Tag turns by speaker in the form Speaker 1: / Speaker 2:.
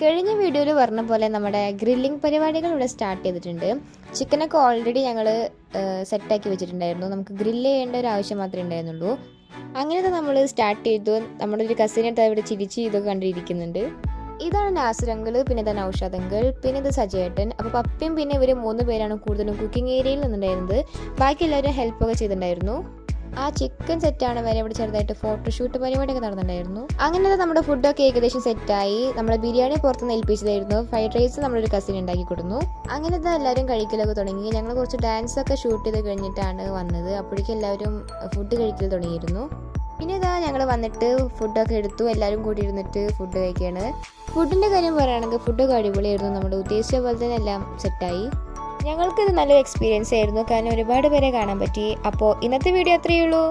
Speaker 1: കഴിഞ്ഞ വീഡിയോയിൽ പറഞ്ഞ പോലെ നമ്മുടെ ഗ്രില്ലിംഗ് പരിപാടികൾ ഇവിടെ സ്റ്റാർട്ട് ചെയ്തിട്ടുണ്ട്. ചിക്കനൊക്കെ ഓൾറെഡി ഞങ്ങൾ സെറ്റാക്കി വെച്ചിട്ടുണ്ടായിരുന്നു. നമുക്ക് ഗ്രില്ല് ചെയ്യേണ്ട ഒരു ആവശ്യം മാത്രമേ ഉണ്ടായിരുന്നുള്ളൂ. അങ്ങനത്തെ നമ്മൾ സ്റ്റാർട്ട് ചെയ്തു. നമ്മുടെ ഒരു കസിനടുത്ത് ഇവിടെ ചിരിച്ച് ഇതൊക്കെ കണ്ടിരിക്കുന്നുണ്ട്. ഇതാണ് നാസിർ അങ്കിൾ, പിന്നെ ഇതാണ് നൗഷാദ് അങ്കിൾ, പിന്നെ ഇത് സജയേട്ടൻ. അപ്പോൾ പപ്പയും പിന്നെ ഇവർ 3 പേരാണ് കൂടുതലും കുക്കിംഗ് ഏരിയയിൽ നിന്നുണ്ടായിരുന്നത്. ബാക്കി എല്ലാവരും ഹെൽപ്പൊക്കെ ചെയ്തിട്ടുണ്ടായിരുന്നു. ആ ചിക്കൻ സെറ്റാണ് വരെ ഇവിടെ ചെറുതായിട്ട് ഫോട്ടോഷൂട്ട് പരിപാടിയൊക്കെ നടന്നിട്ടുണ്ടായിരുന്നു. അങ്ങനെ നമ്മുടെ ഫുഡൊക്കെ ഏകദേശം സെറ്റായി. നമ്മുടെ ബിരിയാണി പുറത്തുനിന്ന് ഏൽപ്പിച്ചതായിരുന്നു. ഫ്രൈഡ് റൈസ് നമ്മളൊരു കസിൻ ഉണ്ടാക്കി കൊടുന്നു. അങ്ങനത്തെ എല്ലാവരും കഴിക്കലൊക്കെ തുടങ്ങി. ഞങ്ങൾ കുറച്ച് ഡാൻസൊക്കെ ഷൂട്ട് ചെയ്ത് കഴിഞ്ഞിട്ടാണ് വന്നത്. അപ്പോഴേക്കും എല്ലാവരും ഫുഡ് കഴിക്കൽ തുടങ്ങിയിരുന്നു. പിന്നെ ഇതാ ഞങ്ങൾ വന്നിട്ട് ഫുഡൊക്കെ എടുത്തു. എല്ലാവരും കൂടി ഇരുന്നിട്ട് ഫുഡ് കഴിക്കുകയാണ്. ഫുഡിൻ്റെ കാര്യം പറയുകയാണെങ്കിൽ ഫുഡൊക്കെ അടിപൊളിയായിരുന്നു. നമ്മൾ ഉദ്ദേശിച്ച പോലെ തന്നെ എല്ലാം സെറ്റായി. ഞങ്ങൾക്കിത് നല്ലൊരു എക്സ്പീരിയൻസ് ആയിരുന്നു. കാരണം ഒരുപാട് പേരെ കാണാൻ പറ്റി. അപ്പോൾ ഇന്നത്തെ വീഡിയോ അത്രയേ ഉള്ളൂ.